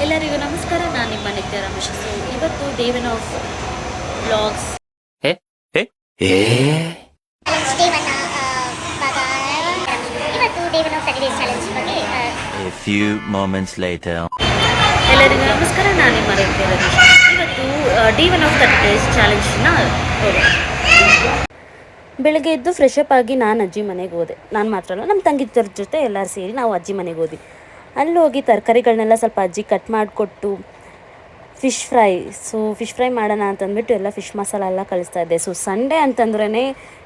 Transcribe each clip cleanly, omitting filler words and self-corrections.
ಎಲ್ಲರಿಗೂ ನಮಸ್ಕಾರ. ನಾನು ನಿಮ್ಮ ನಿತ್ಯ ರಮೇಶ್. ಸೊ ಇವತ್ತು day one of vlogs. A few moments later. ಎಲ್ಲರಿಗೂ ನಮಸ್ಕಾರ. ನಾನು ನಿಮ್ಮ ನಿತ್ಯ ರಮೇಶ್. ಇವತ್ತು ಡೇ ಒನ್ ಆಫ್ 30 days ಚಾಲೆಂಜ್ನ ಬೆಳಗ್ಗೆ ಎದ್ದು ಫ್ರೆಶ್ ಅಪ್ ಆಗಿ ನಾನು ಅಜ್ಜಿ ಮನೆಗೆ ಹೋದೆ. ನಾನು ಮಾತ್ರ ಅಲ್ಲ, ನಮ್ಮ ತಂಗಿದ್ರ ಜೊತೆ ಎಲ್ಲರೂ ಸೇರಿ ನಾವು ಅಜ್ಜಿ ಮನೆಗೆ ಹೋದ್ವಿ. ಅಲ್ಲಿ ಹೋಗಿ ತರಕಾರಿಗಳನ್ನೆಲ್ಲ ಸ್ವಲ್ಪ ಅಜ್ಜಿ ಕಟ್ ಮಾಡಿಕೊಟ್ಟು ಫಿಶ್ ಫ್ರೈ ಮಾಡೋಣ ಅಂತಂದ್ಬಿಟ್ಟು ಎಲ್ಲ ಫಿಶ್ ಮಸಾಲ ಎಲ್ಲ ಕಳಿಸ್ತಾ ಇದ್ದೆ. ಸೊ ಸಂಡೇ ಅಂತಂದ್ರೇ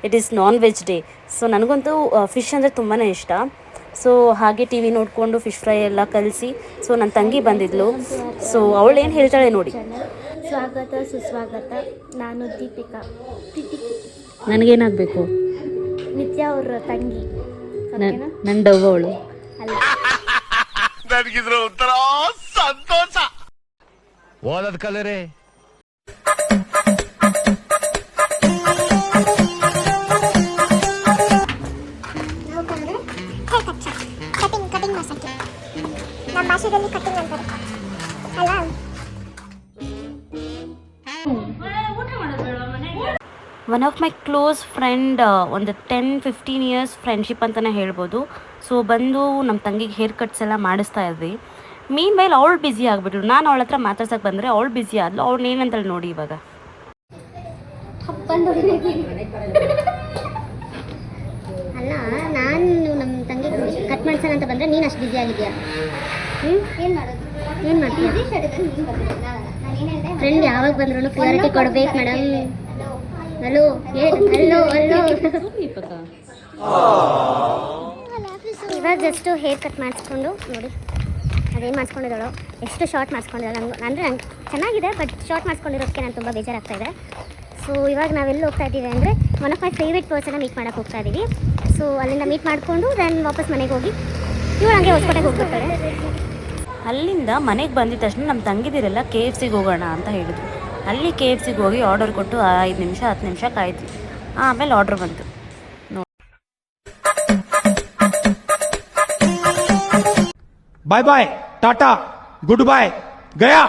it is non veg day. So ನನಗಂತೂ ಫಿಶ್ ಅಂದರೆ ತುಂಬಾ ಇಷ್ಟ. ಸೊ ಹಾಗೆ ಟಿ ವಿ ನೋಡಿಕೊಂಡು ಫಿಶ್ ಫ್ರೈ ಎಲ್ಲ ಕಲಿಸಿ ಸೊ ನನ್ನ ತಂಗಿ ಬಂದಿದ್ಲು. ಸೊ ಅವಳು ಏನು ಹೇಳ್ತಾಳೆ ನೋಡಿ. ಸ್ವಾಗತ ಸುಸ್ವಾಗತ. ನಾನು ದೀಪಿಕಾ. ನನಗೇನಾಗಬೇಕು? ನಿತ್ಯ ಅವ್ರ ತಂಗಿ. ನನ್ನ ಡವ್ ಅವಳು. ನನಗಿದ್ರ ಒಂಥರ ಸಂತೋಷ. ಓದದ್ ಕಲರೇ ಕಟಿಂಗ್ ಮಾಡ್ಸಕ್ಕೆ ನಮ್ಮ ಭಾಷೆಯಲ್ಲಿ ಕಟಿಂಗ್ ಅಂತಾರೆ ಅಲ್ಲ. One of my close friend, ಒಂದು 10-15 ಇಯರ್ಸ್ ಫ್ರೆಂಡ್ಶಿಪ್ ಅಂತಲೇ ಹೇಳ್ಬೋದು. ಸೊ ಬಂದು ನಮ್ಮ ತಂಗಿಗೆ ಹೇರ್ ಕಟ್ಸ್ ಎಲ್ಲ ಮಾಡಿಸ್ತಾ ಇದ್ವಿ. ಮೀನ್ ಮೇಲೆ ಅವಳು ಬ್ಯುಸಿ ಆಗಿಬಿಟ್ರು. ನಾನು ಅವಳ ಹತ್ರ ಮಾತಾಡ್ಸಕ್ಕೆ ಬಂದರೆ ಅವಳು ಬ್ಯುಸಿ ಆದ್ಲು. ಅವಳು ಏನಂತೇಳಿ ನೋಡಿ ಇವಾಗ. ಅಲ್ಲ, ನಾನು ನಮ್ಮ ತಂಗಿ ಕಟ್ ಮಾಡ್ಸೋಣ ಅಂತ ಬಂದರೆ ನೀನು ಅಷ್ಟು ಬ್ಯುಸಿ ಆಗಿದೆಯಾ? ಏನು ಮಾಡ್ತೀಯ? ಫ್ರೆಂಡ್ ಯಾವಾಗ ಬಂದ್ರೂ ಪ್ರಿಯಾರಿಟಿ ಕೊಡ್ಬೇಕು ಮೇಡಮ್. Hello hello hello. ಇವಾಗ ಜಸ್ಟು ಹೇರ್ ಕಟ್ ಮಾಡಿಸ್ಕೊಂಡು ನೋಡಿ ಅದೇನು ಮಾಡಿಸ್ಕೊಂಡಿದ್ದಾಳೋ, ಎಷ್ಟು ಶಾರ್ಟ್ ಮಾಡಿಸ್ಕೊಂಡಿದ್ದಾಳೆ. ಅಂದರೆ ನಂಗೆ ಚೆನ್ನಾಗಿದೆ, ಬಟ್ ಶಾರ್ಟ್ ಮಾಡಿಸ್ಕೊಂಡಿರೋದಕ್ಕೆ ನಾನು ತುಂಬ ಬೇಜಾರಾಗ್ತಾಯಿದೆ. ಸೊ ಇವಾಗ ನಾವೆಲ್ಲಿ ಹೋಗ್ತಾ ಇದ್ದೀವಿ ಅಂದರೆ ಒನ್ ಆಫ್ ಮೈ ಫೇವ್ರೇಟ್ ಪರ್ಸನ್ನ ಮೀಟ್ ಮಾಡೋಕ್ಕೆ ಹೋಗ್ತಾ ಇದ್ದೀವಿ. ಸೊ ಅಲ್ಲಿಂದ ಮೀಟ್ ಮಾಡಿಕೊಂಡು ದೆನ್ ವಾಪಸ್ ಮನೆಗೆ ಹೋಗಿ ಇವಳು ಹಂಗೆ ಹೊಸಕೋಟೆಗೆ ಹೋಗ್ಬಿಡ್ತಾರೆ. ಅಲ್ಲಿಂದ ಮನೆಗೆ ಬಂದಿದ್ದ ತಕ್ಷಣ ನಮ್ಮ ತಂಗಿದಿರೆಲ್ಲ KFCಗೆ ಹೋಗೋಣ ಅಂತ ಹೇಳಿದ್ರು. ಅಲ್ಲಿ KFCಗೆ ಹೋಗಿ ಆರ್ಡರ್ ಕೊಟ್ಟು 5 ನಿಮಿಷ 10 ನಿಮಿಷ ಕಾಯ್ತು. ಆಮೇಲೆ ಆರ್ಡ್ರ್ ಬಂತು. Bye bye tata goodbye गया.